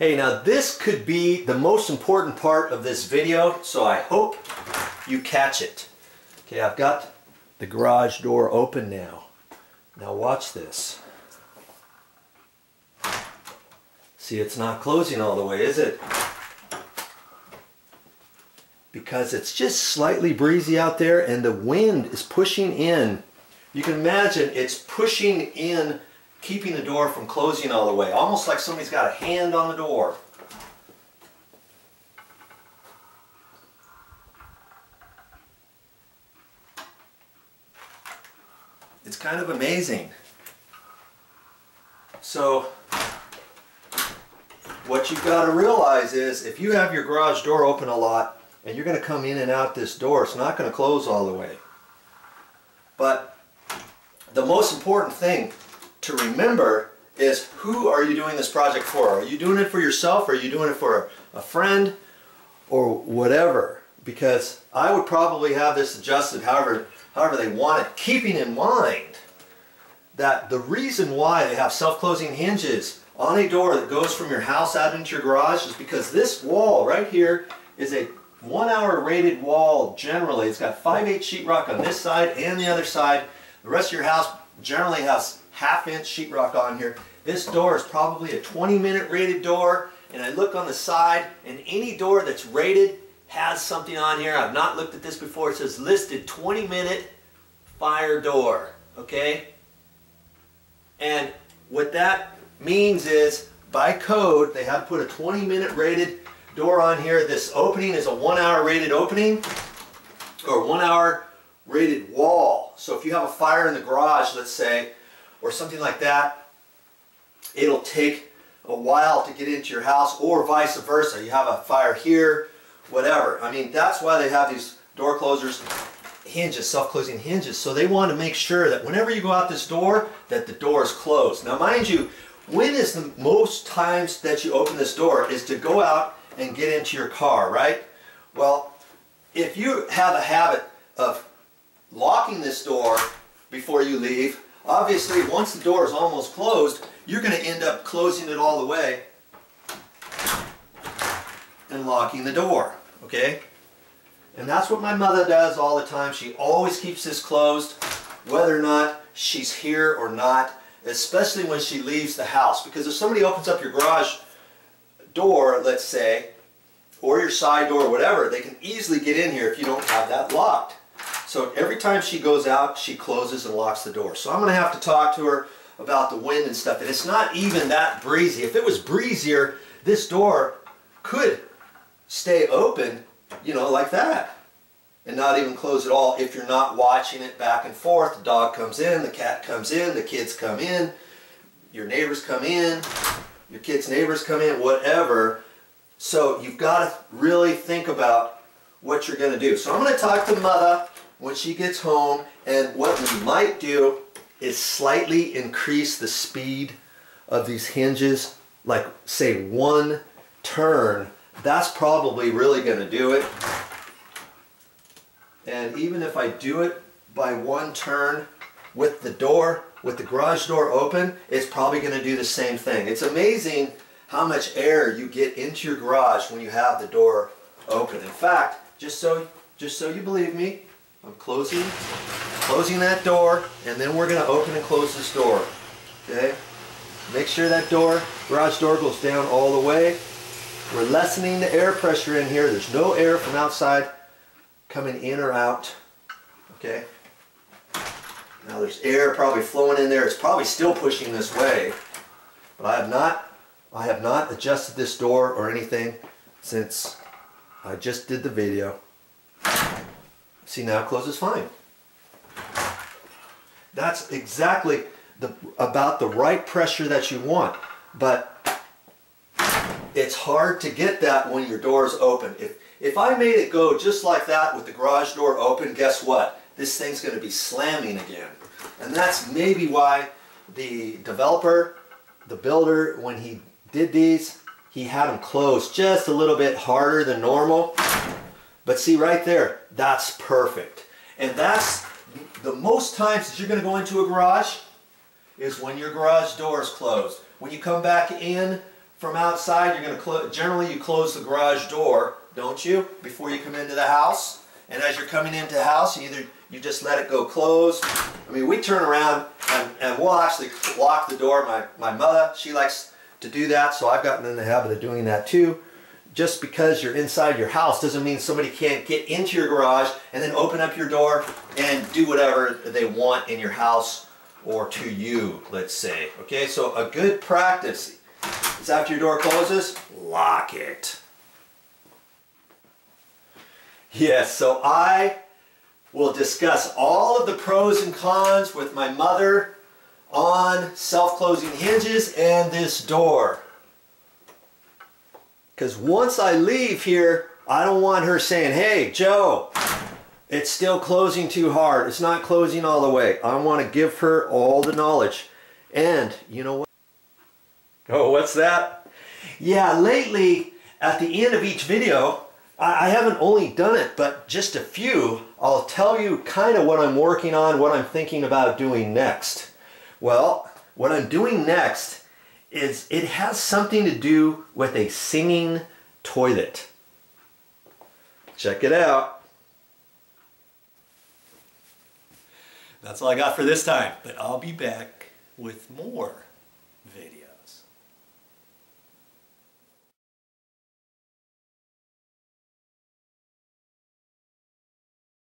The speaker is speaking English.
Hey, now this could be the most important part of this video, so I hope you catch it. Okay, I've got the garage door open now. Now watch this. See, it's not closing all the way, is it? Because it's just slightly breezy out there and the wind is pushing in. You can imagine it's pushing in, keeping the door from closing all the way. Almost like somebody's got a hand on the door. It's kind of amazing. So, what you've got to realize is if you have your garage door open a lot and you're going to come in and out this door, it's not going to close all the way. But the most important thing to remember is, who are you doing this project for? Are you doing it for yourself? Or are you doing it for a friend or whatever? Because I would probably have this adjusted however they want it, keeping in mind that the reason why they have self-closing hinges on a door that goes from your house out into your garage is because this wall right here is a 1 hour rated wall generally. It's got 5/8 sheetrock on this side and the other side. The rest of your house generally has 1/2 inch sheetrock on here. This door is probably a 20-minute rated door, and I look on the side and any door that's rated has something on here. I've not looked at this before. It says listed 20-minute fire door, okay? And what that means is, by code, they have to put a 20-minute rated door on here. This opening is a 1 hour rated opening, or 1 hour rated wall. So if you have a fire in the garage, let's say, or something like that, it'll take a while to get into your house, or vice versa. You have a fire here, whatever. I mean, that's why they have these door closers, hinges, self-closing hinges. So they want to make sure that whenever you go out this door, that the door is closed. Now mind you, when is the most times that you open this door is to go out and get into your car, right? Well, if you have a habit of locking this door before you leave, obviously once the door is almost closed, you're going to end up closing it all the way and locking the door, okay? And that's what my mother does all the time. She always keeps this closed, whether or not she's here or not, especially when she leaves the house. Because if somebody opens up your garage door, let's say, or your side door or whatever, they can easily get in here if you don't have that locked. So every time she goes out, she closes and locks the door. So I'm going to have to talk to her about the wind and stuff. And it's not even that breezy. If it was breezier, this door could stay open, you know, like that, and not even close at all if you're not watching it back and forth. The dog comes in, the cat comes in, the kids come in, your neighbors come in, your kids' neighbors come in, whatever. So you've got to really think about what you're going to do. So I'm going to talk to Mother when she gets home, and what we might do is slightly increase the speed of these hinges, like say 1 turn. That's probably really going to do it. And even if I do it by 1 turn with the door, with the garage door open, it's probably going to do the same thing. It's amazing how much air you get into your garage when you have the door open. In fact, just so you believe me, I'm closing that door, and then we're going to open and close this door. Okay? Make sure that garage door goes down all the way. We're lessening the air pressure in here. There's no air from outside coming in or out. Okay? Now there's air probably flowing in there. It's probably still pushing this way. But I have not adjusted this door or anything since I just did the video. See, now it closes fine. That's exactly about the right pressure that you want. But it's hard to get that when your door is open. If I made it go just like that with the garage door open, guess what? This thing's going to be slamming again. And that's maybe why the developer, the builder, when he did these, he had them closed just a little bit harder than normal. But see right there, that's perfect. And that's the most times that you're going to go into a garage is when your garage door is closed. When you come back in from outside, you're going to generally you close the garage door, don't you, before you come into the house? And as you're coming into the house, either you just let it go closed. I mean, we turn around and we'll actually lock the door. My mother, she likes to do that, so I've gotten in the habit of doing that too. Just because you're inside your house doesn't mean somebody can't get into your garage and then open up your door and do whatever they want in your house or to you, let's say. Okay, so a good practice is after your door closes, lock it. Yes, so I will discuss all of the pros and cons with my mother on self-closing hinges and this door. Because once I leave here, I don't want her saying, hey, Joe, it's still closing too hard. It's not closing all the way. I want to give her all the knowledge. And you know what? Oh, what's that? Yeah, lately, at the end of each video, I haven't only done it, but just a few. I'll tell you kind of what I'm working on, what I'm thinking about doing next. Well, what I'm doing next is it has something to do with a singing toilet. Check it out. That's all I got for this time, but I'll be back with more videos.